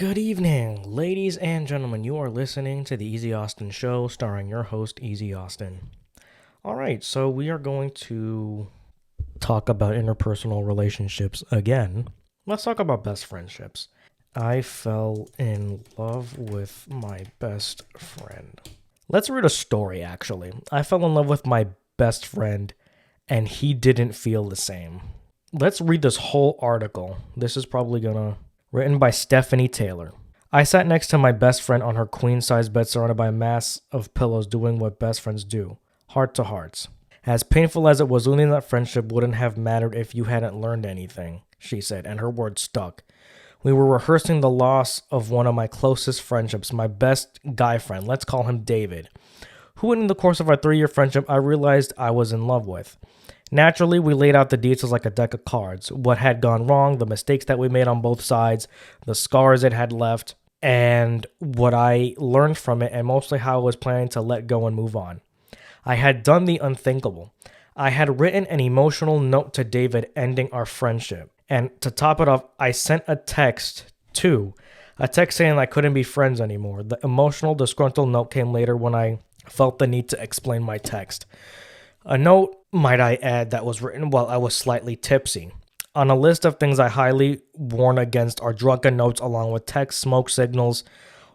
Good evening, ladies and gentlemen. You are listening to the Eazy-Austin show starring your host, Eazy-Austin. All right, so we are going to talk about interpersonal relationships again. Let's talk about best friendships. I fell in love with my best friend. Let's read a story, actually. I fell in love with my best friend, and he didn't feel the same. Let's read this whole article. This is probably written by Stephanie Taylor. I sat next to my best friend on her queen-size bed surrounded by a mass of pillows doing what best friends do, heart to hearts. As painful as it was, losing that friendship wouldn't have mattered if you hadn't learned anything, she said, and her words stuck. We were rehearsing the loss of one of my closest friendships, my best guy friend, let's call him David, who in the course of our 3-year friendship I realized I was in love with. Naturally, we laid out the details like a deck of cards, what had gone wrong, the mistakes that we made on both sides, the scars it had left, and what I learned from it, and mostly how I was planning to let go and move on. I had done the unthinkable. I had written an emotional note to David ending our friendship. And to top it off, I sent a text saying I couldn't be friends anymore. The emotional, disgruntled note came later when I felt the need to explain my text. A note, might I add, that was written while I was slightly tipsy. On a list of things I highly warn against are drunken notes along with text, smoke signals,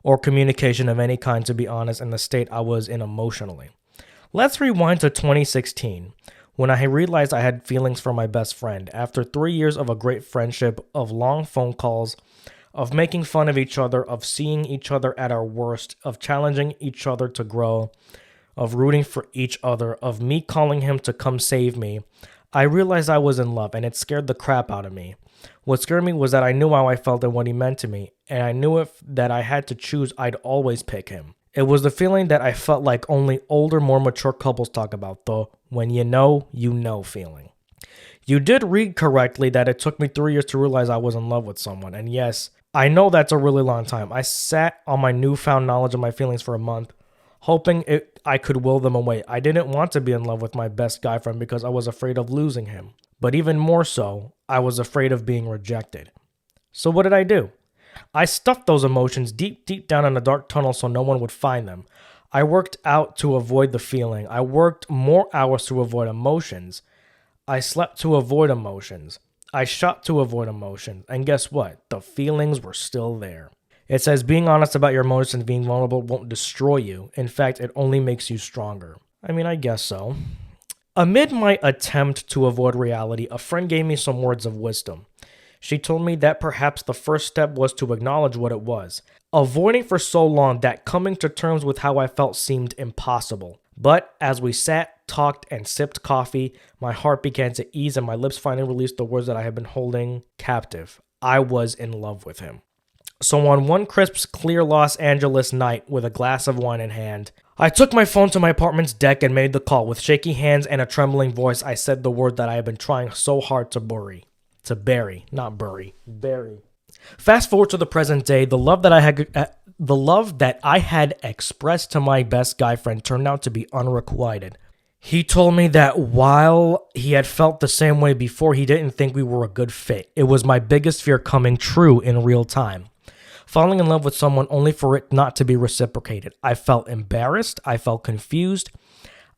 or communication of any kind, to be honest, in the state I was in emotionally. Let's rewind to 2016, when I realized I had feelings for my best friend. After 3 years of a great friendship, of long phone calls, of making fun of each other, of seeing each other at our worst, of challenging each other to grow, of rooting for each other, of me calling him to come save me, I realized I was in love, and it scared the crap out of me. What scared me was that I knew how I felt and what he meant to me, and I knew if that I had to choose, I'd always pick him. It was the feeling that I felt like only older, more mature couples talk about, the when you know feeling. You did read correctly that it took me 3 years to realize I was in love with someone, and yes, I know that's a really long time. I sat on my newfound knowledge of my feelings for a month, hoping I could will them away. I didn't want to be in love with my best guy friend because I was afraid of losing him. But even more so, I was afraid of being rejected. So what did I do? I stuffed those emotions deep down in a dark tunnel so no one would find them. I worked out to avoid the feeling. I worked more hours to avoid emotions. I slept to avoid emotions. I shot to avoid emotions. And guess what? The feelings were still there. It says being honest about your emotions and being vulnerable won't destroy you. In fact, it only makes you stronger. I mean, I guess so. Amid my attempt to avoid reality, a friend gave me some words of wisdom. She told me that perhaps the first step was to acknowledge what it was. Avoiding for so long that coming to terms with how I felt seemed impossible. But as we sat, talked, and sipped coffee, my heart began to ease and my lips finally released the words that I had been holding captive. I was in love with him. So on one crisp, clear Los Angeles night with a glass of wine in hand, I took my phone to my apartment's deck and made the call. With shaky hands and a trembling voice, I said the word that I had been trying so hard to bury. Bury. Fast forward to the present day, the love that I had expressed to my best guy friend turned out to be unrequited. He told me that while he had felt the same way before, he didn't think we were a good fit. It was my biggest fear coming true in real time. Falling in love with someone only for it not to be reciprocated. I felt embarrassed. I felt confused.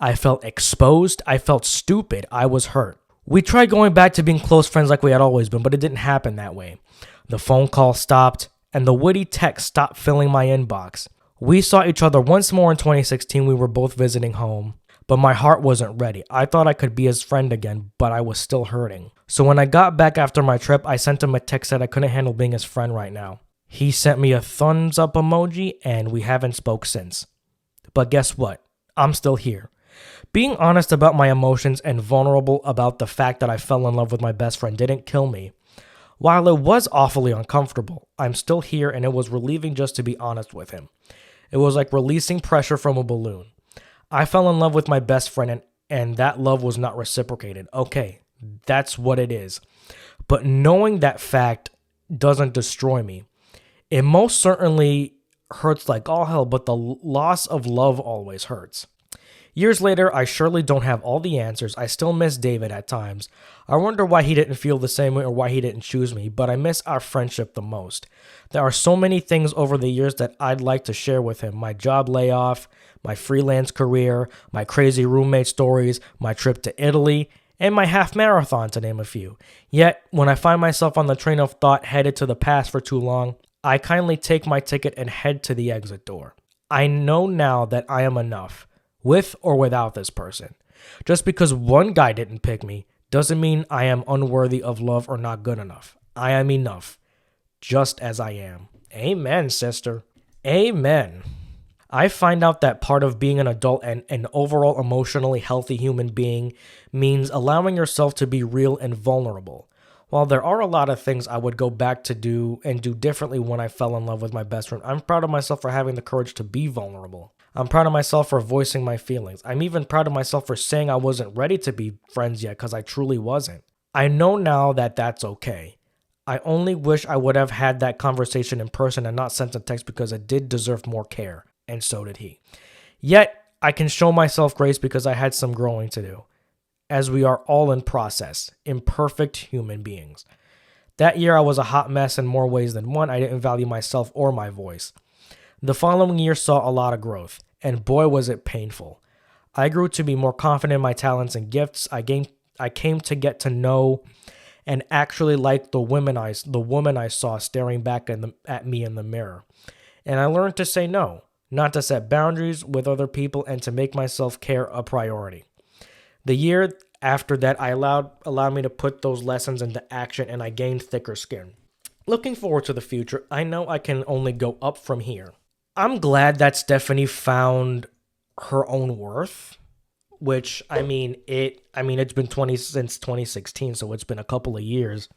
I felt exposed. I felt stupid. I was hurt. We tried going back to being close friends like we had always been, but it didn't happen that way. The phone call stopped, and the witty text stopped filling my inbox. We saw each other once more in 2016. We were both visiting home, but my heart wasn't ready. I thought I could be his friend again, but I was still hurting. So when I got back after my trip, I sent him a text that I couldn't handle being his friend right now. He sent me a thumbs up emoji, and we haven't spoke since. But guess what? I'm still here. Being honest about my emotions and vulnerable about the fact that I fell in love with my best friend didn't kill me. While it was awfully uncomfortable, I'm still here, and it was relieving just to be honest with him. It was like releasing pressure from a balloon. I fell in love with my best friend, and that love was not reciprocated. Okay, that's what it is. But knowing that fact doesn't destroy me. It most certainly hurts like all hell, but the loss of love always hurts. Years later, I surely don't have all the answers. I still miss David at times. I wonder why he didn't feel the same way or why he didn't choose me, but I miss our friendship the most. There are so many things over the years that I'd like to share with him. My job layoff, my freelance career, my crazy roommate stories, my trip to Italy, and my half marathon, to name a few. Yet, when I find myself on the train of thought headed to the past for too long, I kindly take my ticket and head to the exit door. I know now that I am enough, with or without this person. Just because one guy didn't pick me doesn't mean I am unworthy of love or not good enough. I am enough, just as I am. Amen, sister. Amen. I find out that part of being an adult and an overall emotionally healthy human being means allowing yourself to be real and vulnerable. While there are a lot of things I would go back to do and do differently when I fell in love with my best friend, I'm proud of myself for having the courage to be vulnerable. I'm proud of myself for voicing my feelings. I'm even proud of myself for saying I wasn't ready to be friends yet because I truly wasn't. I know now that that's okay. I only wish I would have had that conversation in person and not sent a text because it did deserve more care, and so did he. Yet, I can show myself grace because I had some growing to do, as we are all in process, imperfect human beings. That year, I was a hot mess in more ways than one. I didn't value myself or my voice. The following year saw a lot of growth, and boy was it painful. I grew to be more confident in my talents and gifts. I came to get to know and actually like the woman I saw staring back at me in the mirror. And I learned to say no, not to set boundaries with other people, and to make my self-care a priority. The year after that, I allowed me to put those lessons into action, and I gained thicker skin. Looking forward to the future, I know I can only go up from here. I'm glad that Stephanie found her own worth, which it's been 20 since 2016, so it's been a couple of years.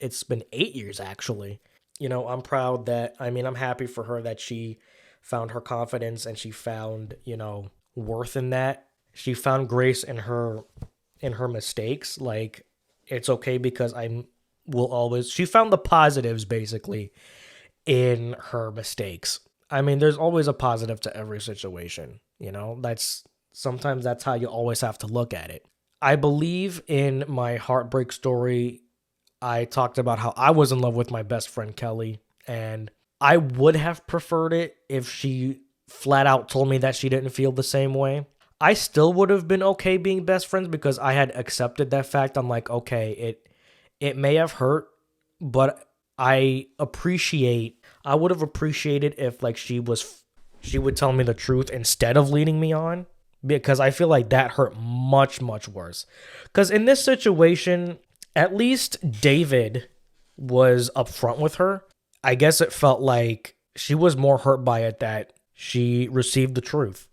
It's been 8 years actually. I'm proud that I'm happy for her that she found her confidence and she found, worth in that. She found grace in her mistakes. Like, it's okay because she found the positives basically in her mistakes. There's always a positive to every situation, sometimes that's how you always have to look at it. I believe in my heartbreak story, I talked about how I was in love with my best friend Kelly, and I would have preferred it if she flat out told me that she didn't feel the same way. I still would have been okay being best friends because I had accepted that fact. I'm like, okay, it may have hurt, but I would have appreciated if she would tell me the truth instead of leading me on, because I feel like that hurt much, much worse. Because in this situation, at least David was upfront with her. I guess it felt like she was more hurt by it that she received the truth.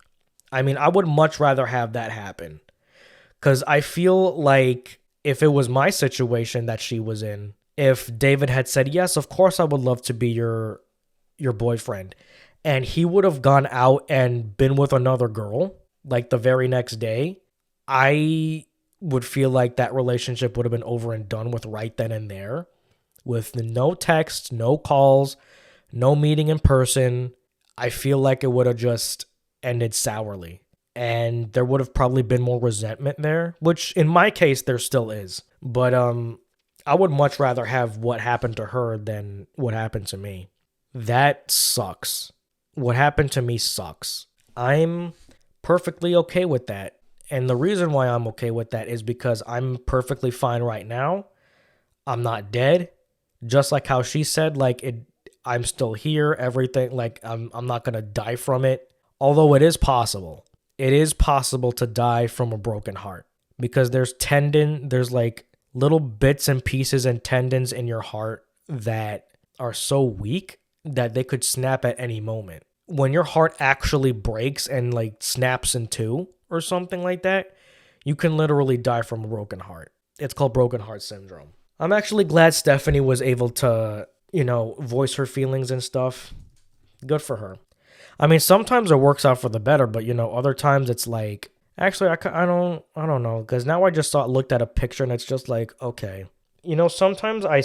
I would much rather have that happen. Because I feel like if it was my situation that she was in, if David had said, yes, of course I would love to be your boyfriend, and he would have gone out and been with another girl, like the very next day, I would feel like that relationship would have been over and done with right then and there, with no texts, no calls, no meeting in person. I feel like it would have just ended sourly. And there would have probably been more resentment there, which in my case there still is. But I would much rather have what happened to her than what happened to me. That sucks. What happened to me sucks. I'm perfectly okay with that. And the reason why I'm okay with that is because I'm perfectly fine right now. I'm not dead. Just like how she said, I'm still here, everything, I'm not going to die from it. Although it is possible. It is possible to die from a broken heart, because there's little bits and pieces and tendons in your heart that are so weak that they could snap at any moment. When your heart actually breaks and snaps in two or something like that, you can literally die from a broken heart. It's called broken heart syndrome. I'm actually glad Stephanie was able to, voice her feelings and stuff. Good for her. Sometimes it works out for the better, but other times it's like, actually, I don't know, because now I just looked at a picture and it's just like, okay. Sometimes I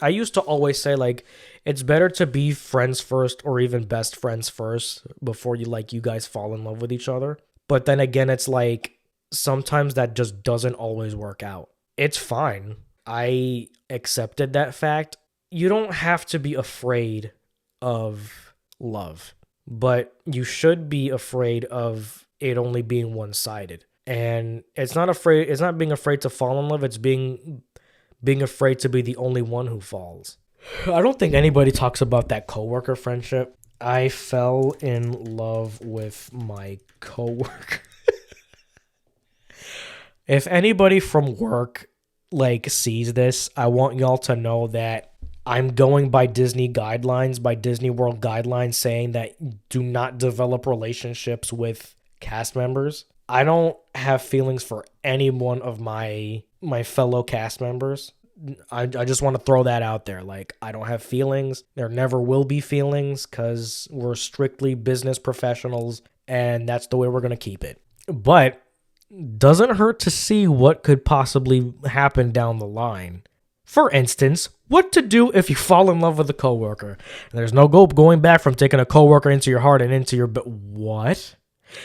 used to always say, it's better to be friends first or even best friends first before you guys fall in love with each other. But then again, it's like sometimes that just doesn't always work out. It's fine. I accepted that fact. You don't have to be afraid of love, but you should be afraid of it only being one-sided. And it's not being afraid to fall in love, it's being afraid to be the only one who falls. I don't think anybody talks about that coworker friendship. I fell in love with my coworker. If anybody from work like sees this, I want y'all to know that I'm going by Disney guidelines, by Disney World guidelines saying that do not develop relationships with cast members. I don't have feelings for any one of my fellow cast members. I just want to throw that out there. Like, I don't have feelings. There never will be feelings because we're strictly business professionals and that's the way we're going to keep it. But doesn't hurt to see what could possibly happen down the line. For instance, what to do if you fall in love with a coworker. There's no going back from taking a coworker into your heart and into your... But what?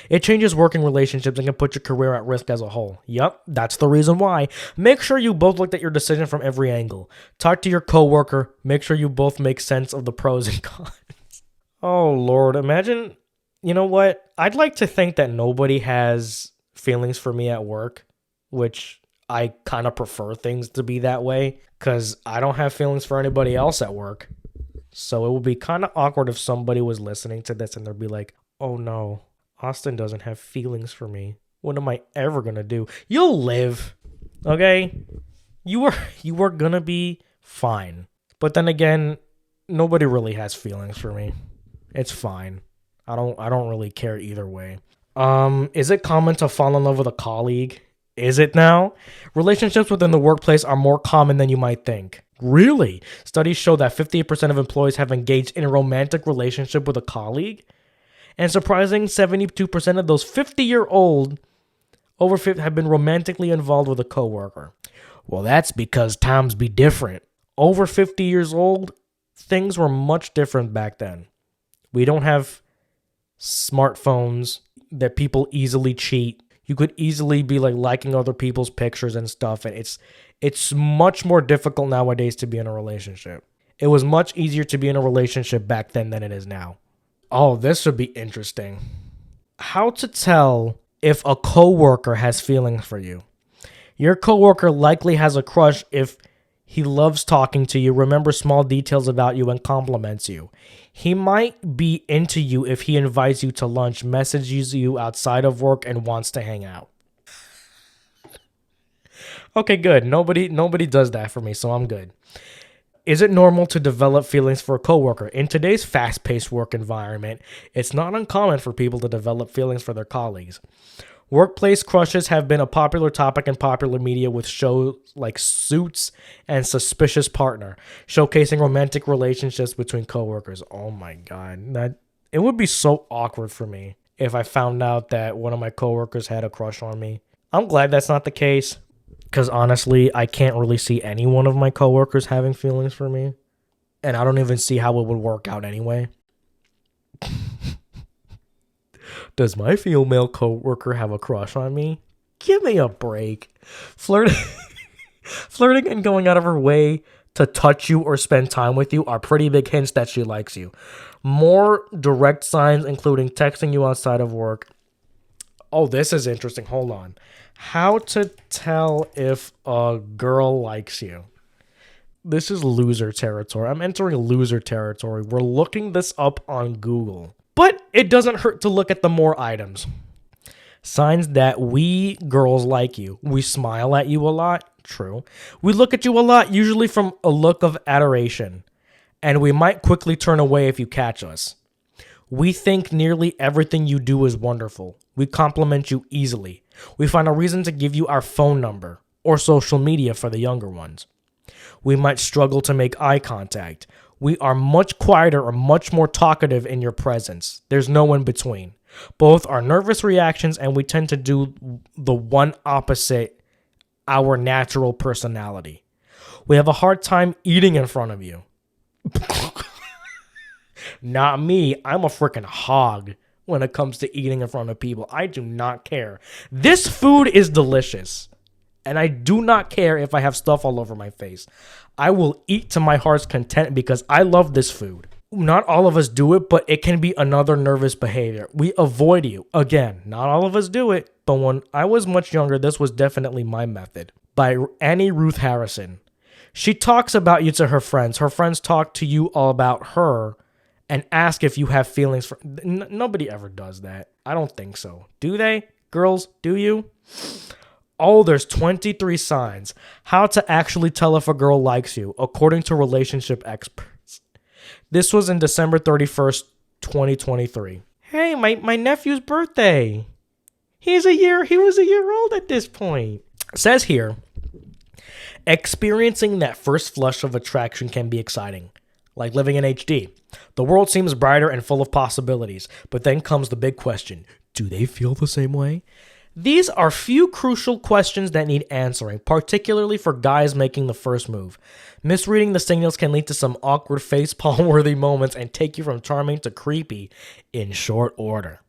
It changes working relationships and can put your career at risk as a whole. Yep, that's the reason why. Make sure you both looked at your decision from every angle. Talk to your coworker. Make sure you both make sense of the pros and cons. Oh, Lord. Imagine... You know what? I'd like to think that nobody has feelings for me at work, which I kind of prefer things to be that way because I don't have feelings for anybody else at work. So it would be kind of awkward if somebody was listening to this and they'd be like, oh no, Austin doesn't have feelings for me. What am I ever going to do? You'll live, okay? You are going to be fine. But then again, nobody really has feelings for me. It's fine. I don't really care either way. Is it common to fall in love with a colleague? Is it now? Relationships within the workplace are more common than you might think. Really? Studies show that 58% of employees have engaged in a romantic relationship with a colleague. And surprising, 72% of those 50-year-old over 50 have been romantically involved with a coworker. Well, that's because times be different. Over 50 years old, things were much different back then. We don't have smartphones that people easily cheat. You could easily be like liking other people's pictures and stuff, and it's much more difficult nowadays to be in a relationship. It was much easier to be in a relationship back then than it is now. Oh, this would be interesting. How to tell if a coworker has feelings for you. Your coworker likely has a crush if he loves talking to you, remembers small details about you, and compliments you. He might be into you if he invites you to lunch, messages you outside of work, and wants to hang out. Okay, good. Nobody does that for me, so I'm good. Is it normal to develop feelings for a coworker? In today's fast-paced work environment, it's not uncommon for people to develop feelings for their colleagues. Workplace crushes have been a popular topic in popular media with shows like Suits and Suspicious Partner, showcasing romantic relationships between coworkers. Oh my God. It would be so awkward for me if I found out that one of my coworkers had a crush on me. I'm glad that's not the case because honestly, I can't really see any one of my coworkers having feelings for me. And I don't even see how it would work out anyway. Does my female coworker have a crush on me? Give me a break. Flirting and going out of her way to touch you or spend time with you are pretty big hints that she likes you. More direct signs, including texting you outside of work. Oh, this is interesting. Hold on. How to tell if a girl likes you. This is loser territory. I'm entering loser territory. We're looking this up on Google. But it doesn't hurt to look at the more items. Signs that we girls like you. We smile at you a lot. True. We look at you a lot, usually from a look of adoration. And we might quickly turn away if you catch us. We think nearly everything you do is wonderful. We compliment you easily. We find a reason to give you our phone number or social media for the younger ones. We might struggle to make eye contact. We are much quieter or much more talkative in your presence. There's no in between. Both are nervous reactions, and we tend to do the one opposite our natural personality. We have a hard time eating in front of you. Not me. I'm a freaking hog. when it comes to eating in front of people. I do not care. This food is delicious. And I do not care if I have stuff all over my face. I will eat to my heart's content because I love this food. Not all of us do it, but it can be another nervous behavior. We avoid you. Again, not all of us do it, but when I was much younger, this was definitely my method. By Annie Ruth Harrison. She talks about you to her friends. Her friends talk to you all about her and ask if you have feelings for... Nobody ever does that. I don't think so. Do they? Girls, do you? Oh, there's 23 signs. How to actually tell if a girl likes you, according to relationship experts. This was in December 31st, 2023. Hey, my nephew's birthday. He was a year old at this point. It says here, experiencing that first flush of attraction can be exciting, like living in HD. The world seems brighter and full of possibilities, but then comes the big question. Do they feel the same way? These are few crucial questions that need answering, particularly for guys making the first move. Misreading the signals can lead to some awkward facepalm-worthy moments and take you from charming to creepy in short order.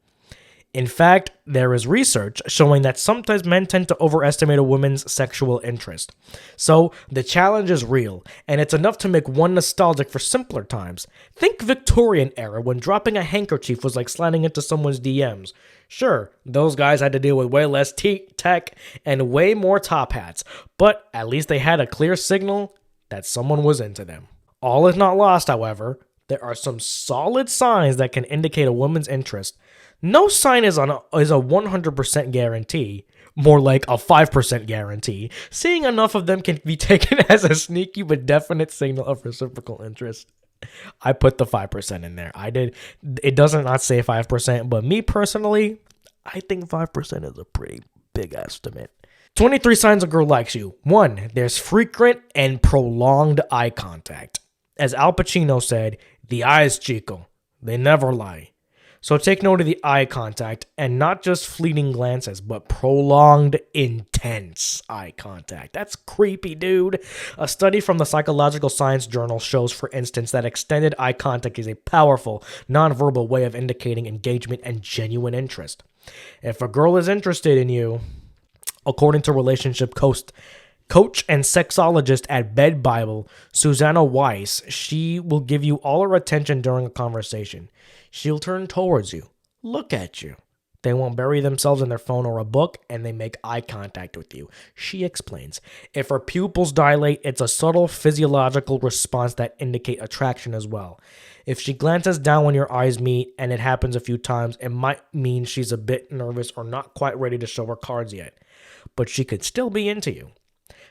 In fact, there is research showing that sometimes men tend to overestimate a woman's sexual interest. So, the challenge is real, and it's enough to make one nostalgic for simpler times. Think Victorian era, when dropping a handkerchief was like sliding into someone's DMs. Sure, those guys had to deal with way less tech and way more top hats, but at least they had a clear signal that someone was into them. All is not lost, however. There are some solid signs that can indicate a woman's interest. No sign is a 100% guarantee, more like a 5% guarantee. Seeing enough of them can be taken as a sneaky but definite signal of reciprocal interest. I put the 5% in there. I did. It doesn't not say 5%, but me personally, I think 5% is a pretty big estimate. 23 signs a girl likes you. 1. There's frequent and prolonged eye contact. As Al Pacino said, the eyes, Chico, they never lie. So take note of the eye contact, and not just fleeting glances, but prolonged, intense eye contact. That's creepy, dude. A study from the Psychological Science Journal shows, for instance, that extended eye contact is a powerful, nonverbal way of indicating engagement and genuine interest. If a girl is interested in you, according to relationship coach and sexologist at Bed Bible, Susanna Weiss, she will give you all her attention during a conversation. She'll turn towards you, look at you. They won't bury themselves in their phone or a book, and they make eye contact with you. She explains, if her pupils dilate, it's a subtle physiological response that indicate attraction as well. If she glances down when your eyes meet, and it happens a few times, it might mean she's a bit nervous or not quite ready to show her cards yet. But she could still be into you.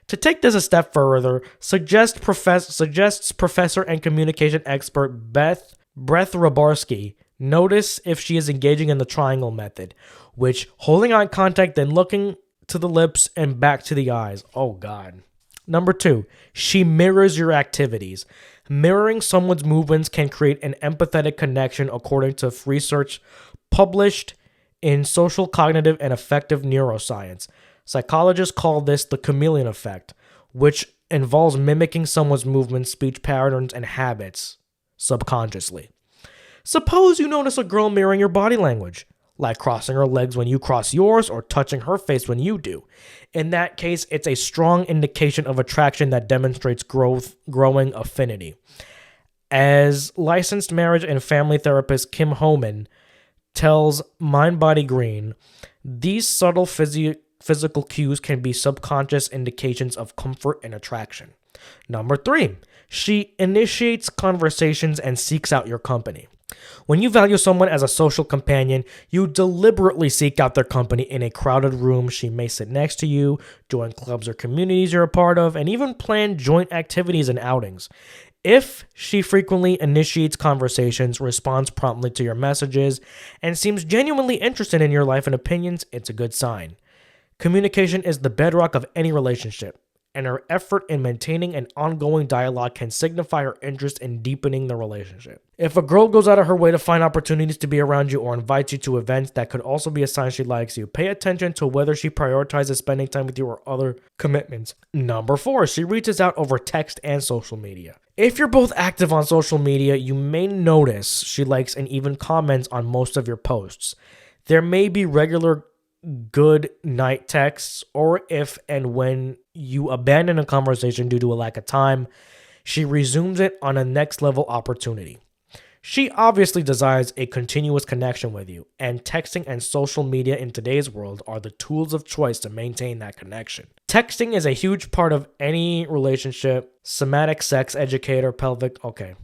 To take this a step further, suggests professor and communication expert Brett Rabarsky notice if she is engaging in the triangle method, which holding eye contact, then looking to the lips and back to the eyes. Oh, God. Number 2, she mirrors your activities. Mirroring someone's movements can create an empathetic connection, according to research published in Social Cognitive and Affective Neuroscience. Psychologists call this the chameleon effect, which involves mimicking someone's movements, speech patterns, and habits subconsciously. Suppose you notice a girl mirroring your body language, like crossing her legs when you cross yours or touching her face when you do. In that case, it's a strong indication of attraction that demonstrates growing affinity. As licensed marriage and family therapist Kim Homan tells Mind Body Green, these subtle physical cues can be subconscious indications of comfort and attraction. Number 3, she initiates conversations and seeks out your company. When you value someone as a social companion, you deliberately seek out their company. In a crowded room, she may sit next to you, join clubs or communities you're a part of, and even plan joint activities and outings. If she frequently initiates conversations, responds promptly to your messages, and seems genuinely interested in your life and opinions, it's a good sign. Communication is the bedrock of any relationship, and her effort in maintaining an ongoing dialogue can signify her interest in deepening the relationship. If a girl goes out of her way to find opportunities to be around you or invites you to events, that could also be a sign she likes you. Pay attention to whether she prioritizes spending time with you or other commitments. Number 4, she reaches out over text and social media. If you're both active on social media, you may notice she likes and even comments on most of your posts. There may be regular good night texts, or if and when you abandon a conversation due to a lack of time, she resumes it on a next level opportunity. She obviously desires a continuous connection with you, and texting and social media in today's world are the tools of choice to maintain that connection. Texting is a huge part of any relationship. Somatic sex educator, Keanu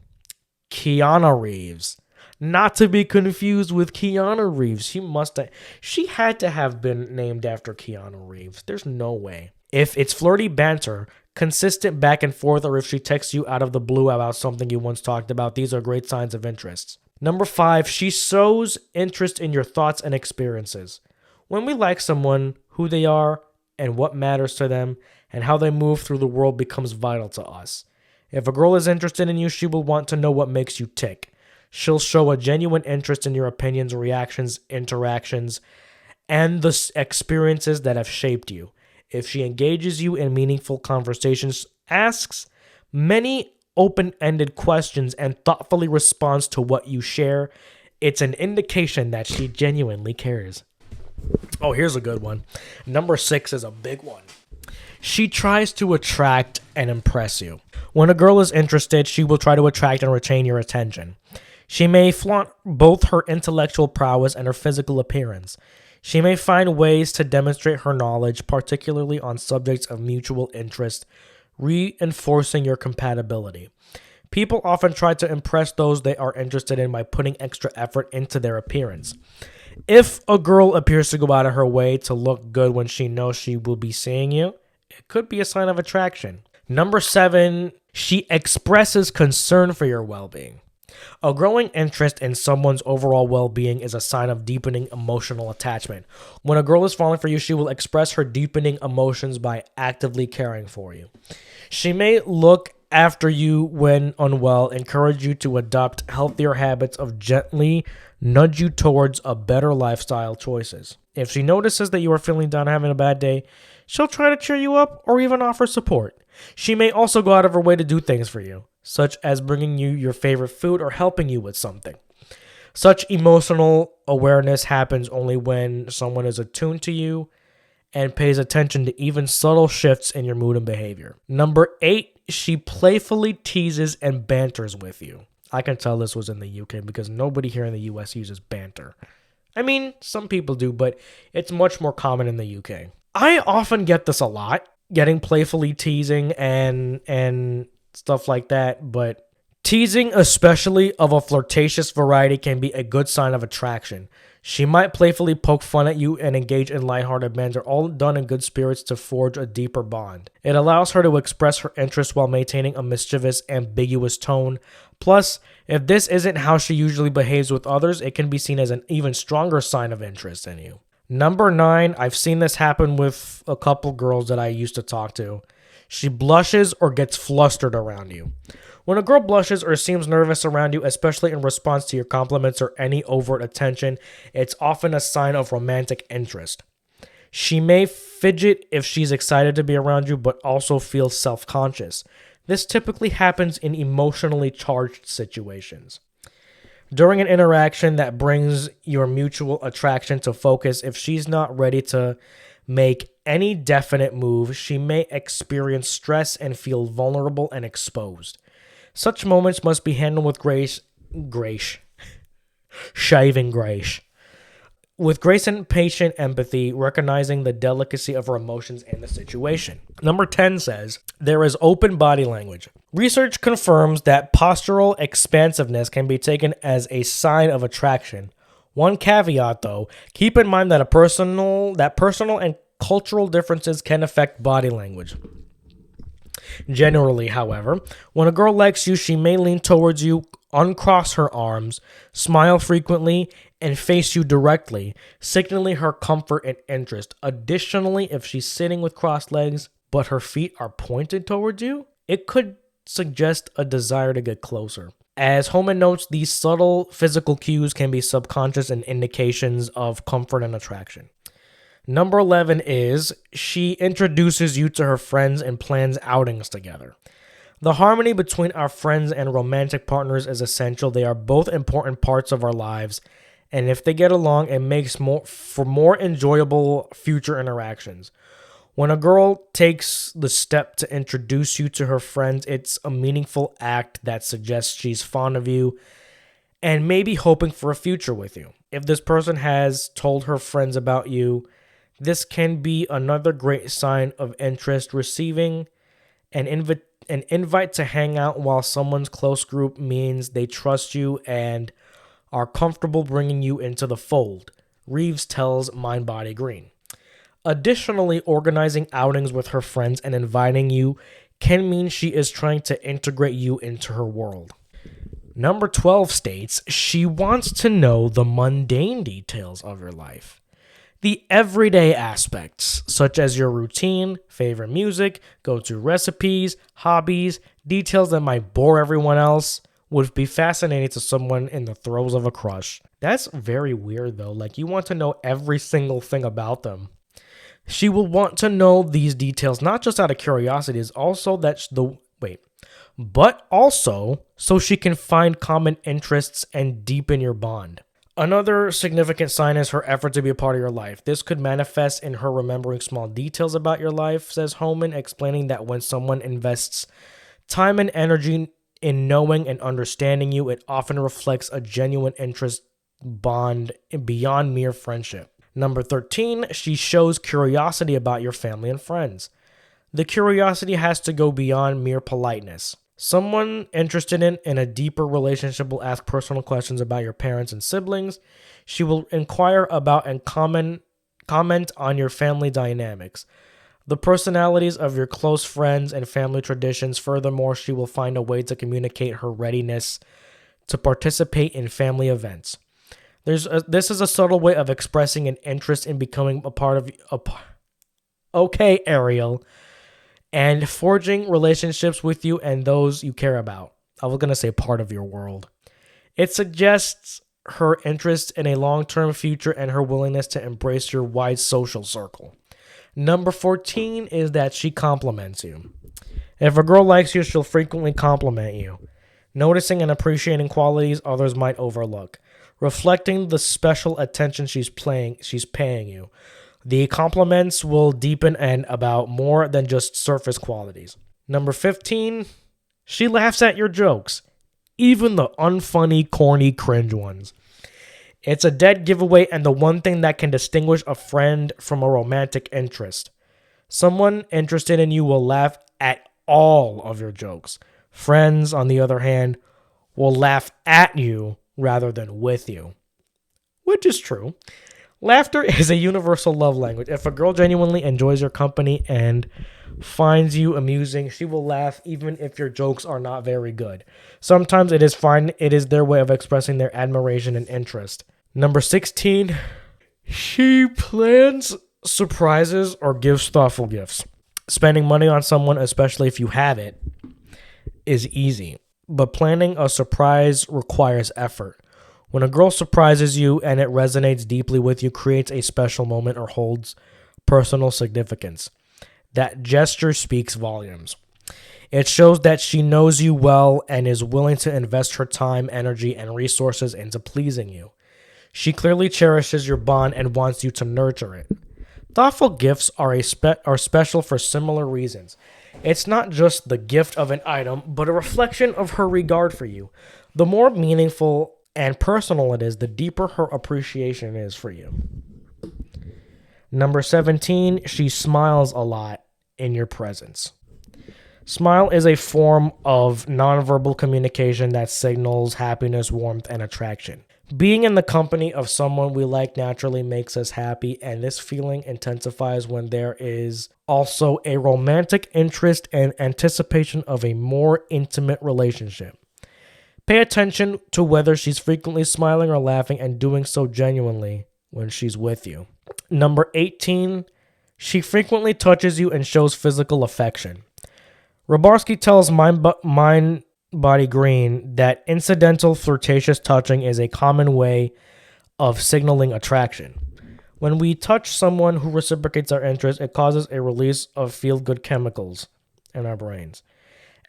Reeves. Not to be confused with Keanu Reeves. She had to have been named after Keanu Reeves. There's no way. If it's flirty banter, consistent back and forth, or if she texts you out of the blue about something you once talked about, these are great signs of interest. Number 5, she shows interest in your thoughts and experiences. When we like someone, who they are and what matters to them and how they move through the world becomes vital to us. If a girl is interested in you, she will want to know what makes you tick. She'll show a genuine interest in your opinions, reactions, interactions, and the experiences that have shaped you. If she engages you in meaningful conversations, asks many open-ended questions, and thoughtfully responds to what you share, it's an indication that she genuinely cares. Oh, here's a good one. Number 6 is a big one. She tries to attract and impress you. When a girl is interested, she will try to attract and retain your attention. She may flaunt both her intellectual prowess and her physical appearance. She may find ways to demonstrate her knowledge, particularly on subjects of mutual interest, reinforcing your compatibility. People often try to impress those they are interested in by putting extra effort into their appearance. If a girl appears to go out of her way to look good when she knows she will be seeing you, it could be a sign of attraction. Number 7, she expresses concern for your well-being. A growing interest in someone's overall well-being is a sign of deepening emotional attachment. When a girl is falling for you, she will express her deepening emotions by actively caring for you. She may look after you when unwell, encourage you to adopt healthier habits, of gently nudge you towards a better lifestyle choices. If she notices that you are feeling down, having a bad day, she'll try to cheer you up or even offer support. She may also go out of her way to do things for you, such as bringing you your favorite food or helping you with something. Such emotional awareness happens only when someone is attuned to you and pays attention to even subtle shifts in your mood and behavior. Number 8, she playfully teases and banters with you. I can tell this was in the UK because nobody here in the US uses banter. I mean, some people do, but it's much more common in the UK. I often get this a lot, getting playfully teasing and stuff like that, but teasing, especially of a flirtatious variety, can be a good sign of attraction. She might playfully poke fun at you and engage in lighthearted banter, all done in good spirits to forge a deeper bond. It allows her to express her interest while maintaining a mischievous, ambiguous tone. Plus, if this isn't how she usually behaves with others, it can be seen as an even stronger sign of interest in you. Number 9, I've seen this happen with a couple girls that I used to talk to. She blushes or gets flustered around you. When a girl blushes or seems nervous around you, especially in response to your compliments or any overt attention, it's often a sign of romantic interest. She may fidget if she's excited to be around you, but also feel self-conscious. This typically happens in emotionally charged situations. During an interaction that brings your mutual attraction to focus, if she's not ready to make any definite move, she may experience stress and feel vulnerable and exposed. Such moments must be handled with grace, with grace and patient empathy, recognizing the delicacy of her emotions and the situation. Number 10 says, there is open body language. Research confirms that postural expansiveness can be taken as a sign of attraction. One caveat, though, keep in mind that personal and cultural differences can affect body language. Generally, however, when a girl likes you, she may lean towards you, uncross her arms, smile frequently, and face you directly, signaling her comfort and interest. Additionally, if she's sitting with crossed legs, but her feet are pointed towards you, it could suggest a desire to get closer. As Homan notes, these subtle physical cues can be subconscious and indications of comfort and attraction. Number 11 is she introduces you to her friends and plans outings together. The harmony between our friends and romantic partners is essential. They are both important parts of our lives, and if they get along, it makes for more enjoyable future interactions. When a girl takes the step to introduce you to her friends, it's a meaningful act that suggests she's fond of you and maybe hoping for a future with you. If this person has told her friends about you, this can be another great sign of interest. Receiving an invite to hang out while someone's close group means they trust you and are comfortable bringing you into the fold, Reeves tells Mind Body Green. Additionally, organizing outings with her friends and inviting you can mean she is trying to integrate you into her world. Number 12 states she wants to know the mundane details of your life. The everyday aspects, such as your routine, favorite music, go-to recipes, hobbies, details that might bore everyone else, would be fascinating to someone in the throes of a crush. That's very weird, though. Like, you want to know every single thing about them. She will want to know these details, not just out of curiosity, but also so she can find common interests and deepen your bond. Another significant sign is her effort to be a part of your life. This could manifest in her remembering small details about your life, says Homan, explaining that when someone invests time and energy in knowing and understanding you, it often reflects a genuine interest bond beyond mere friendship. Number 13, she shows curiosity about your family and friends. The curiosity has to go beyond mere politeness. Someone interested in a deeper relationship will ask personal questions about your parents and siblings. She will inquire about and comment on your family dynamics, the personalities of your close friends and family traditions. Furthermore, she will find a way to communicate her readiness to participate in family events. This is a subtle way of expressing an interest in becoming a part of okay, Ariel, and forging relationships with you and those you care about. I was going to say part of your world. It suggests her interest in a long-term future and her willingness to embrace your wide social circle. Number 14 is that she compliments you. If a girl likes you, she'll frequently compliment you, noticing and appreciating qualities others might overlook, reflecting the special attention she's paying you. The compliments will deepen and about more than just surface qualities. Number 15, she laughs at your jokes, even the unfunny, corny, cringe ones. It's a dead giveaway and the one thing that can distinguish a friend from a romantic interest. Someone interested in you will laugh at all of your jokes. Friends, on the other hand, will laugh at you rather than with you, which is true. Laughter is a universal love language. If a girl genuinely enjoys your company and finds you amusing, she will laugh even if your jokes are not very good. Sometimes it is fine. It is their way of expressing their admiration and interest. Number 16, she plans surprises or gives thoughtful gifts. Spending money on someone, especially if you have it, is easy, but planning a surprise requires effort. When a girl surprises you and it resonates deeply with you, creates a special moment, or holds personal significance, that gesture speaks volumes. It shows that she knows you well and is willing to invest her time, energy, and resources into pleasing you. She clearly cherishes your bond and wants you to nurture it. Thoughtful gifts are special for similar reasons. It's not just the gift of an item, but a reflection of her regard for you. The more meaningful and personal it is, the deeper her appreciation is for you. Number 17, she smiles a lot in your presence. Smile is a form of nonverbal communication that signals happiness, warmth, and attraction. Being in the company of someone we like naturally makes us happy, and this feeling intensifies when there is also a romantic interest and anticipation of a more intimate relationship. Pay attention to whether she's frequently smiling or laughing and doing so genuinely when she's with you. Number 18, She frequently touches you and shows physical affection. Robarski tells Mind Body Green that incidental flirtatious touching is a common way of signaling attraction. When we touch someone who reciprocates our interest, it causes a release of feel-good chemicals in our brains.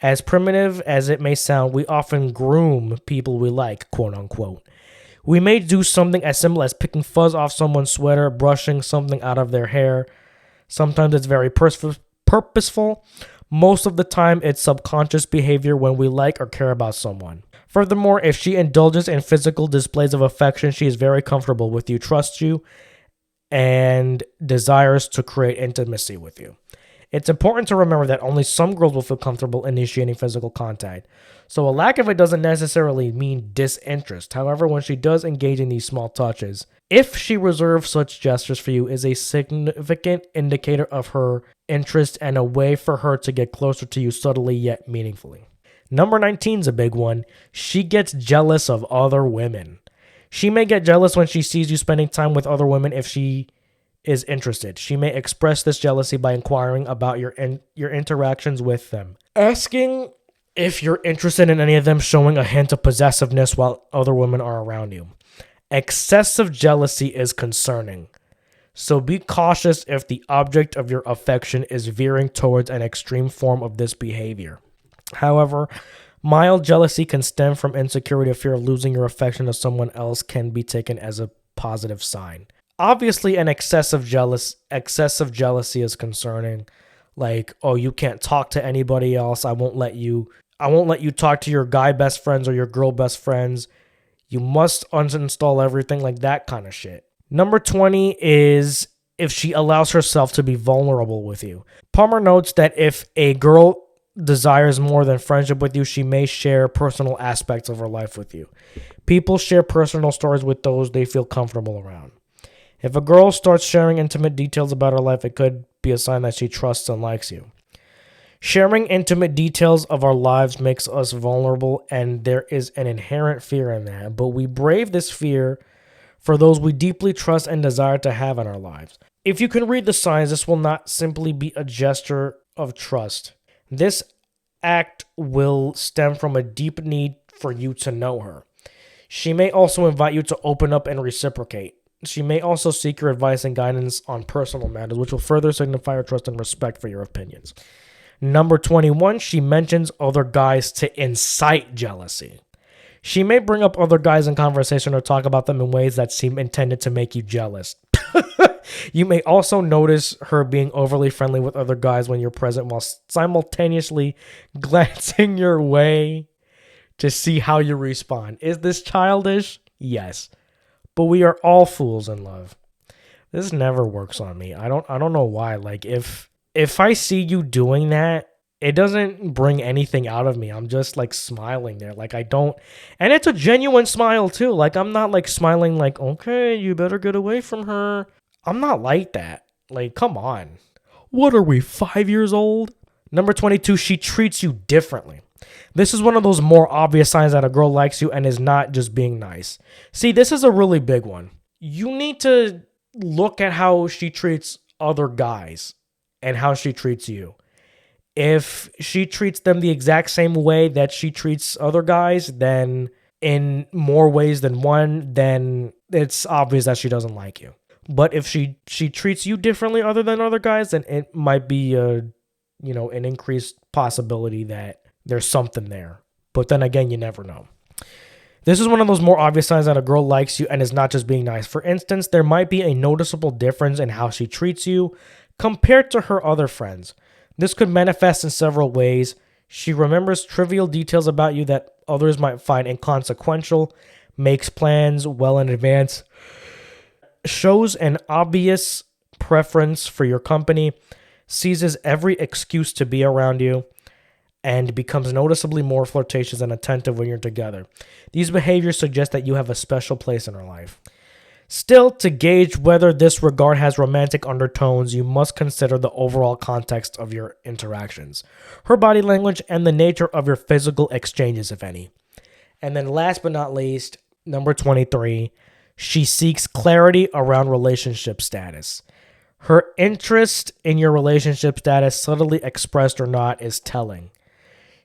As primitive as it may sound, we often groom people we like, quote unquote. We may do something as simple as picking fuzz off someone's sweater, brushing something out of their hair. Sometimes it's very purposeful. Most of the time, it's subconscious behavior when we like or care about someone. Furthermore, if she indulges in physical displays of affection, she is very comfortable with you, trusts you, and desires to create intimacy with you. It's important to remember that only some girls will feel comfortable initiating physical contact. So a lack of it doesn't necessarily mean disinterest. However, when she does engage in these small touches, if she reserves such gestures for you, is a significant indicator of her interest and a way for her to get closer to you subtly yet meaningfully. Number 19 is a big one. She gets jealous of other women. She may get jealous when she sees you spending time with other women if she is interested. She may express this jealousy by inquiring about your interactions with them. Asking if you're interested in any of them, showing a hint of possessiveness while other women are around you. Excessive jealousy is concerning. So be cautious if the object of your affection is veering towards an extreme form of this behavior. However, mild jealousy can stem from insecurity or fear of losing your affection to someone else can be taken as a positive sign. Obviously, an excessive jealousy is concerning. Like, oh, you can't talk to anybody else. I won't let you talk to your guy best friends or your girl best friends. You must uninstall everything, like that kind of shit. Number 20 is if she allows herself to be vulnerable with you. Palmer notes that if a girl desires more than friendship with you, she may share personal aspects of her life with you. People share personal stories with those they feel comfortable around. If a girl starts sharing intimate details about her life, it could be a sign that she trusts and likes you. Sharing intimate details of our lives makes us vulnerable, and there is an inherent fear in that. But we brave this fear for those we deeply trust and desire to have in our lives. If you can read the signs, this will not simply be a gesture of trust. This act will stem from a deep need for you to know her. She may also invite you to open up and reciprocate. She may also seek your advice and guidance on personal matters, which will further signify her trust and respect for your opinions. Number 21, she mentions other guys to incite jealousy. She may bring up other guys in conversation or talk about them in ways that seem intended to make you jealous. You may also notice her being overly friendly with other guys when you're present while simultaneously glancing your way to see how you respond. Is this childish? Yes. But we are all fools in love. This never works on me. I don't know why. Like if I see you doing that, it doesn't bring anything out of me. I'm just like smiling there. Like I don't, and it's a genuine smile too. Like I'm not like smiling like, okay, you better get away from her. I'm not like that. Like, come on. What are we, 5 years old? Number 22, she treats you differently. This is one of those more obvious signs that a girl likes you and is not just being nice. See, this is a really big one. You need to look at how she treats other guys and how she treats you. If she treats them the exact same way that she treats other guys, then in more ways than one, then it's obvious that she doesn't like you. But if she treats you differently other than other guys, then it might be an increased possibility that there's something there. But then again, you never know. This is one of those more obvious signs that a girl likes you and is not just being nice. For instance, there might be a noticeable difference in how she treats you compared to her other friends. This could manifest in several ways. She remembers trivial details about you that others might find inconsequential, makes plans well in advance, shows an obvious preference for your company, seizes every excuse to be around you, and becomes noticeably more flirtatious and attentive when you're together. These behaviors suggest that you have a special place in her life. Still, to gauge whether this regard has romantic undertones, you must consider the overall context of your interactions, her body language, and the nature of your physical exchanges, if any. And then last but not least, number 23, she seeks clarity around relationship status. Her interest in your relationship status, subtly expressed or not, is telling.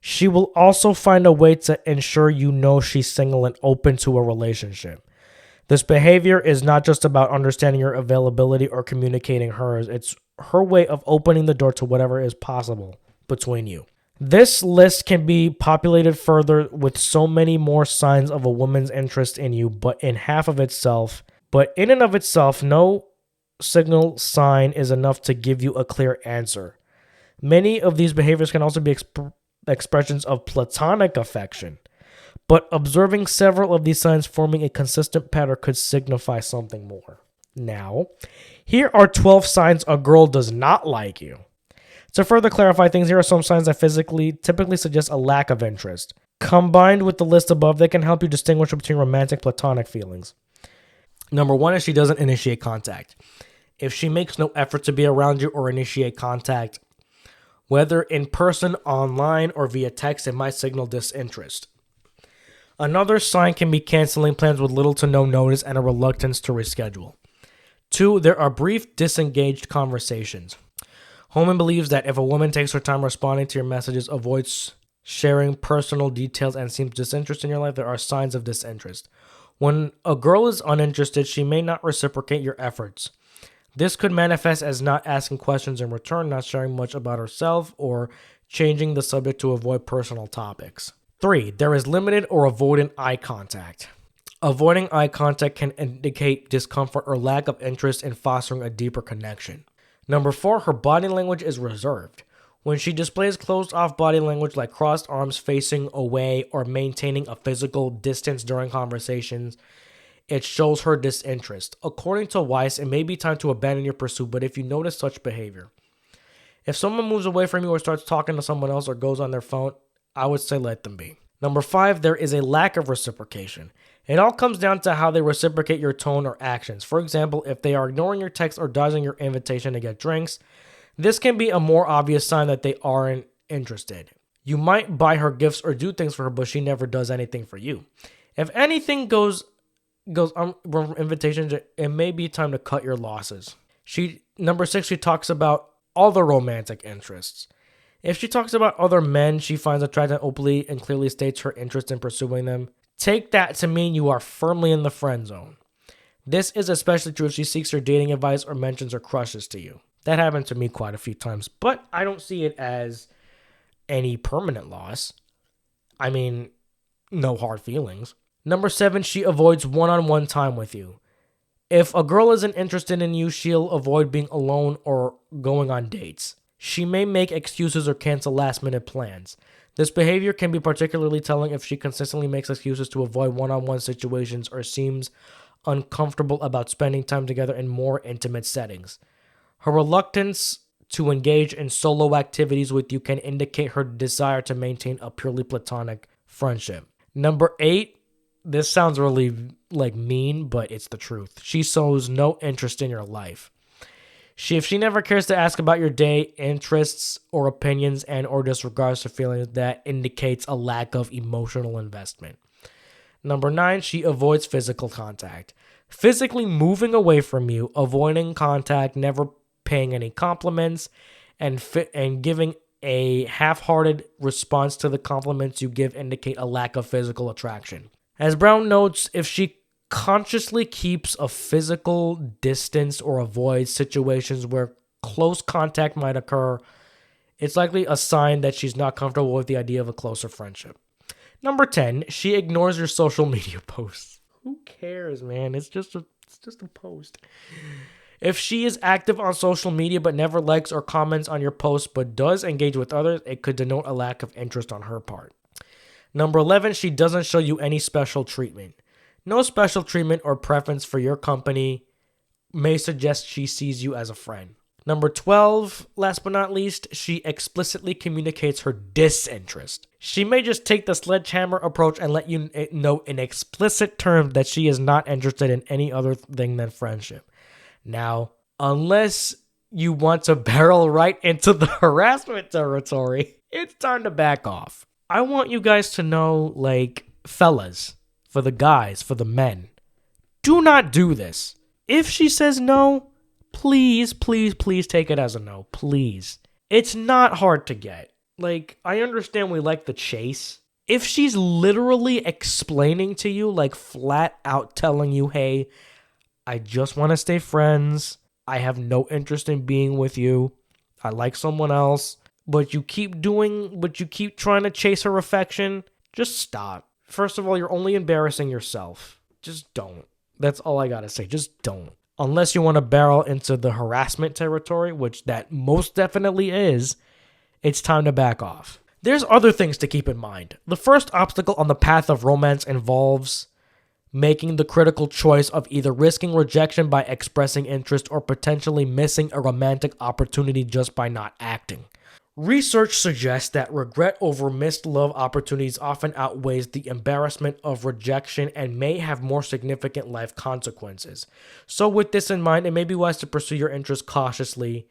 She will also find a way to ensure you know she's single and open to a relationship. This behavior is not just about understanding your availability or communicating hers. It's her way of opening the door to whatever is possible between you. This list can be populated further with so many more signs of a woman's interest in you, but in and of itself, no signal sign is enough to give you a clear answer. Many of these behaviors can also be expressions of platonic affection, but observing several of these signs forming a consistent pattern could signify something more. Now, here are 12 signs a girl does not like you. To further clarify things, here are some signs that typically suggest a lack of interest. Combined with the list above, they can help you distinguish between romantic platonic feelings. Number 1 is she doesn't initiate contact. If she makes no effort to be around you or initiate contact, whether in person, online, or via text, it might signal disinterest. Another sign can be canceling plans with little to no notice and a reluctance to reschedule. 2, there are brief, disengaged conversations. Holman believes that if a woman takes her time responding to your messages, avoids sharing personal details, and seems disinterested in your life, there are signs of disinterest. When a girl is uninterested, she may not reciprocate your efforts. This could manifest as not asking questions in return, not sharing much about herself, or changing the subject to avoid personal topics. 3, there is limited or avoidant eye contact. Avoiding eye contact can indicate discomfort or lack of interest in fostering a deeper connection. Number 4, her body language is reserved. When she displays closed-off body language like crossed arms, facing away, or maintaining a physical distance during conversations, it shows her disinterest. According to Weiss, it may be time to abandon your pursuit, but if you notice such behavior, if someone moves away from you or starts talking to someone else or goes on their phone, I would say let them be. Number 5, there is a lack of reciprocation. It all comes down to how they reciprocate your tone or actions. For example, if they are ignoring your text or dodging your invitation to get drinks, this can be a more obvious sign that they aren't interested. You might buy her gifts or do things for her, but she never does anything for you. If anything goes on invitations, it may be time to cut your losses. Number 6, she talks about other romantic interests. If she talks about other men she finds attractive openly and clearly states her interest in pursuing them, take that to mean you are firmly in the friend zone. This is especially true if she seeks your dating advice or mentions her crushes to you. That happened to me quite a few times, but I don't see it as any permanent loss. I mean, no hard feelings. Number 7, she avoids one-on-one time with you. If a girl isn't interested in you, she'll avoid being alone or going on dates. She may make excuses or cancel last-minute plans. This behavior can be particularly telling if she consistently makes excuses to avoid one-on-one situations or seems uncomfortable about spending time together in more intimate settings. Her reluctance to engage in solo activities with you can indicate her desire to maintain a purely platonic friendship. Number 8, this sounds really mean, but it's the truth. She shows no interest in your life. If she never cares to ask about your day, interests, or opinions, and or disregards her feelings, that indicates a lack of emotional investment. Number 9, she avoids physical contact. Physically moving away from you, avoiding contact, never paying any compliments, and giving a half-hearted response to the compliments you give indicate a lack of physical attraction. As Brown notes, if she consciously keeps a physical distance or avoids situations where close contact might occur, it's likely a sign that she's not comfortable with the idea of a closer friendship. Number 10, she ignores your social media posts. Who cares, man? It's just a post. If she is active on social media but never likes or comments on your posts but does engage with others, it could denote a lack of interest on her part. Number 11, she doesn't show you any special treatment. No special treatment or preference for your company may suggest she sees you as a friend. Number 12, last but not least, she explicitly communicates her disinterest. She may just take the sledgehammer approach and let you know in explicit terms that she is not interested in any other thing than friendship. Now, unless you want to barrel right into the harassment territory, it's time to back off. I want you guys to know, fellas, for the men, do not do this. If she says no, please, please, please take it as a no. Please. It's not hard to get. Like, I understand we like the chase. If she's literally explaining to you, like flat out telling you, hey, I just want to stay friends. I have no interest in being with you. I like someone else. But you keep trying to chase her affection, just stop. First of all, you're only embarrassing yourself. Just don't. That's all I gotta say. Just don't. Unless you want to barrel into the harassment territory, which that most definitely is, it's time to back off. There's other things to keep in mind. The first obstacle on the path of romance involves making the critical choice of either risking rejection by expressing interest or potentially missing a romantic opportunity just by not acting. Research suggests that regret over missed love opportunities often outweighs the embarrassment of rejection and may have more significant life consequences. So with this in mind, it may be wise to pursue your interests cautiously,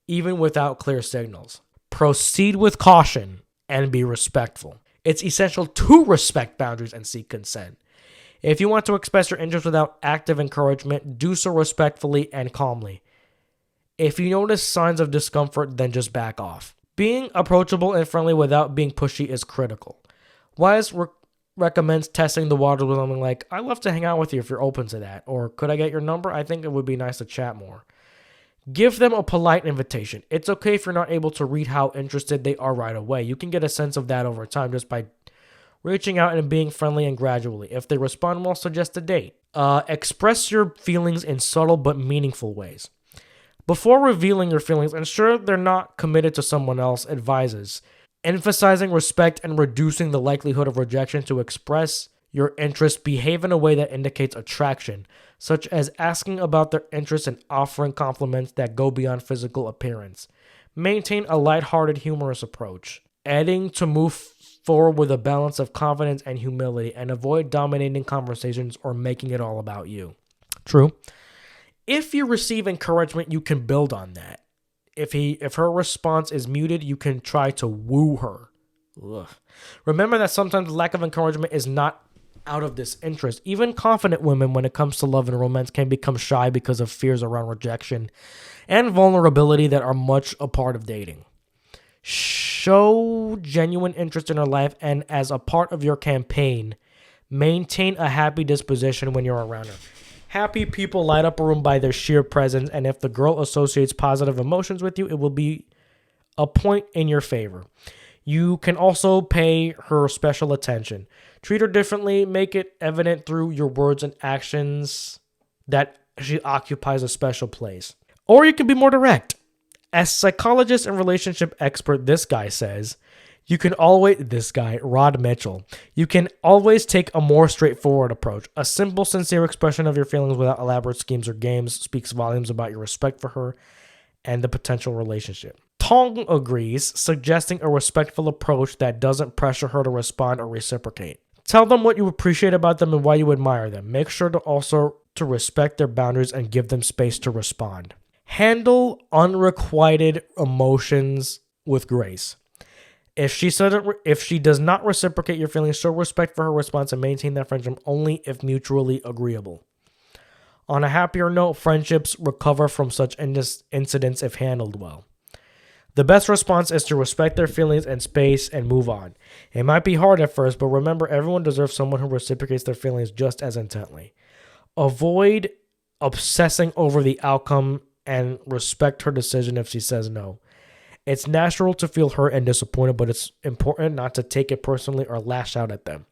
even without clear signals. Proceed with caution and be respectful. It's essential to respect boundaries and seek consent. If you want to express your interest without active encouragement, do so respectfully and calmly. If you notice signs of discomfort, then just back off. Being approachable and friendly without being pushy is critical. Wise recommends testing the waters with something like, I'd love to hang out with you if you're open to that, or could I get your number? I think it would be nice to chat more. Give them a polite invitation. It's okay if you're not able to read how interested they are right away. You can get a sense of that over time just by reaching out and being friendly and gradually. If they respond well, suggest a date. Express your feelings in subtle but meaningful ways. Before revealing your feelings, ensure they're not committed to someone else, advises. Emphasizing respect and reducing the likelihood of rejection to express your interest, behave in a way that indicates attraction, such as asking about their interests and offering compliments that go beyond physical appearance. Maintain a lighthearted, humorous approach. Adding to move forward with a balance of confidence and humility, and avoid dominating conversations or making it all about you. True. If you receive encouragement, you can build on that. If her response is muted, you can try to woo her. Ugh. Remember that sometimes lack of encouragement is not out of disinterest. Even confident women, when it comes to love and romance, can become shy because of fears around rejection and vulnerability that are much a part of dating. Show genuine interest in her life, and as a part of your campaign, maintain a happy disposition when you're around her. Happy people light up a room by their sheer presence, and if the girl associates positive emotions with you, it will be a point in your favor. You can also pay her special attention. Treat her differently. Make it evident through your words and actions that she occupies a special place. Or you can be more direct. As psychologist and relationship expert, this guy says, Rod Mitchell, you can always take a more straightforward approach. A simple, sincere expression of your feelings without elaborate schemes or games speaks volumes about your respect for her and the potential relationship. Tong agrees, suggesting a respectful approach that doesn't pressure her to respond or reciprocate. Tell them what you appreciate about them and why you admire them. Make sure to respect their boundaries and give them space to respond. Handle unrequited emotions with grace. If she does not reciprocate your feelings, show respect for her response and maintain that friendship only if mutually agreeable. On a happier note, friendships recover from such incidents if handled well. The best response is to respect their feelings and space and move on. It might be hard at first, but remember, everyone deserves someone who reciprocates their feelings just as intently. Avoid obsessing over the outcome and respect her decision if she says no. It's natural to feel hurt and disappointed, but it's important not to take it personally or lash out at them.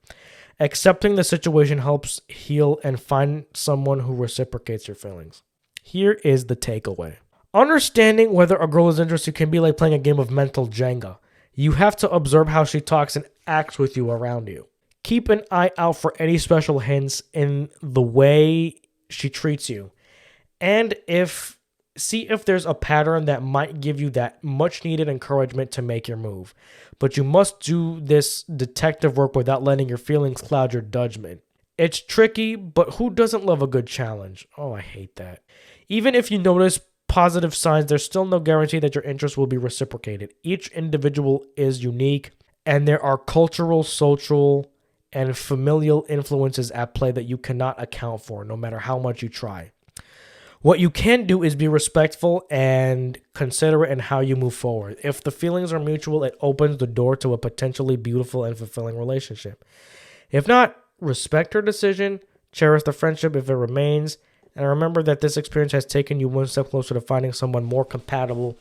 Accepting the situation helps heal and find someone who reciprocates your feelings. Here is the takeaway. Understanding whether a girl is interested can be like playing a game of mental Jenga. You have to observe how she talks and acts with you around you. Keep an eye out for any special hints in the way she treats you. And see if there's a pattern that might give you that much needed encouragement to make your move. But you must do this detective work without letting your feelings cloud your judgment. It's tricky, but who doesn't love a good challenge? Oh, I hate that. Even if you notice positive signs, there's still no guarantee that your interest will be reciprocated. Each individual is unique, and there are cultural, social, and familial influences at play that you cannot account for, no matter how much you try. What you can do is be respectful and considerate in how you move forward. If the feelings are mutual, it opens the door to a potentially beautiful and fulfilling relationship. If not, respect her decision, cherish the friendship if it remains, and remember that this experience has taken you one step closer to finding someone more compatible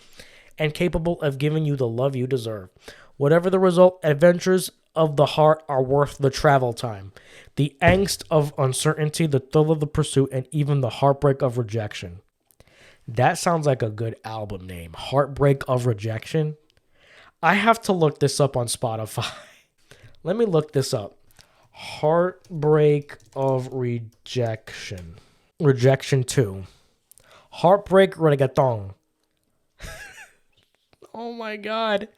and capable of giving you the love you deserve. Whatever the result, adventures of the heart are worth the travel time, the angst of uncertainty, the thrill of the pursuit, and even the heartbreak of rejection. That sounds like a good album name. Heartbreak of Rejection. I have to look this up on Spotify. Let me look this up. Heartbreak of Rejection. Rejection 2. Heartbreak Reggaeton. Oh my god.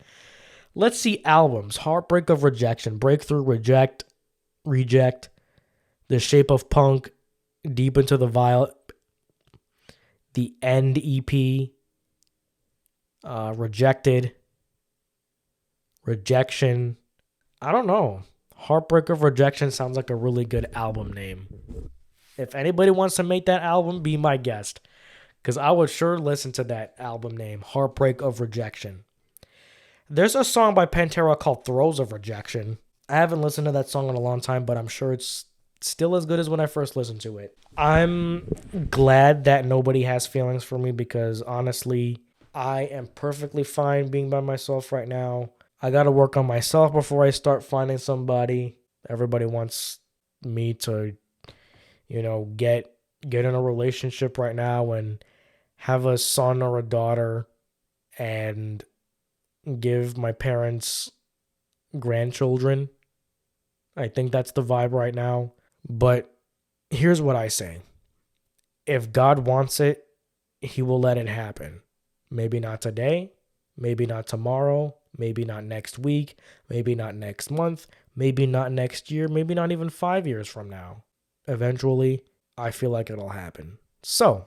Let's see albums. Heartbreak of Rejection. Breakthrough, Reject, Reject. The Shape of Punk. Deep into the Violet. The End EP. Rejected. Rejection. I don't know. Heartbreak of Rejection sounds like a really good album name. If anybody wants to make that album, be my guest. Because I would sure listen to that album name, Heartbreak of Rejection. There's a song by Pantera called Throes of Rejection. I haven't listened to that song in a long time, but I'm sure it's still as good as when I first listened to it. I'm glad that nobody has feelings for me because honestly, I am perfectly fine being by myself right now. I got to work on myself before I start finding somebody. Everybody wants me to, get in a relationship right now and have a son or a daughter and give my parents grandchildren. I think that's the vibe right now. But here's what I say. If God wants it, he will let it happen. Maybe not today, maybe not tomorrow, maybe not next week, maybe not next month, maybe not next year, maybe not even 5 years from now. Eventually, I feel like it'll happen. So,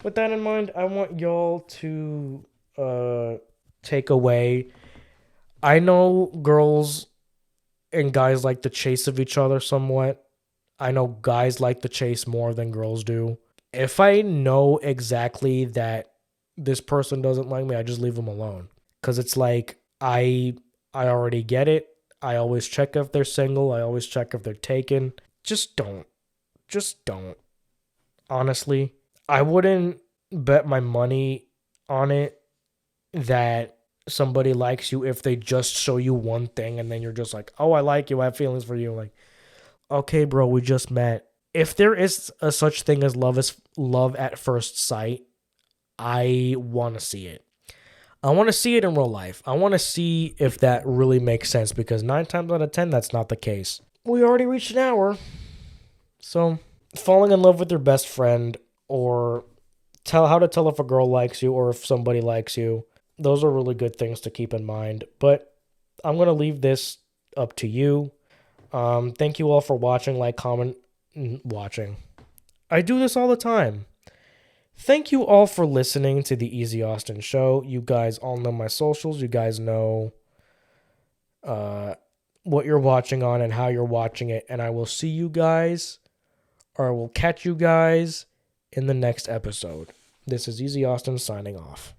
with that in mind, I want y'all to take away. I know girls and guys like the chase of each other somewhat. I know guys like the chase more than girls do. If I know exactly that this person doesn't like me, I just leave them alone. Because it's like, I already get it. I always check if they're single. I always check if they're taken. Just don't. Just don't. Honestly, I wouldn't bet my money on it that somebody likes you if they just show you one thing and then you're just like, oh, I like you, I have feelings for you. Like, okay, bro, we just met. If there is a such thing as love at first sight, I want to see it. I want to see it in real life. I want to see if that really makes sense because 9 times out of 10, that's not the case. We already reached an hour. So, falling in love with your best friend or how to tell if a girl likes you or if somebody likes you, those are really good things to keep in mind. But I'm going to leave this up to you. Thank you all for watching, comment, watching. I do this all the time. Thank you all for listening to the Eazy-Austin show. You guys all know my socials. You guys know what you're watching on and how you're watching it. And I will see you guys, or I will catch you guys in the next episode. This is Eazy-Austin signing off.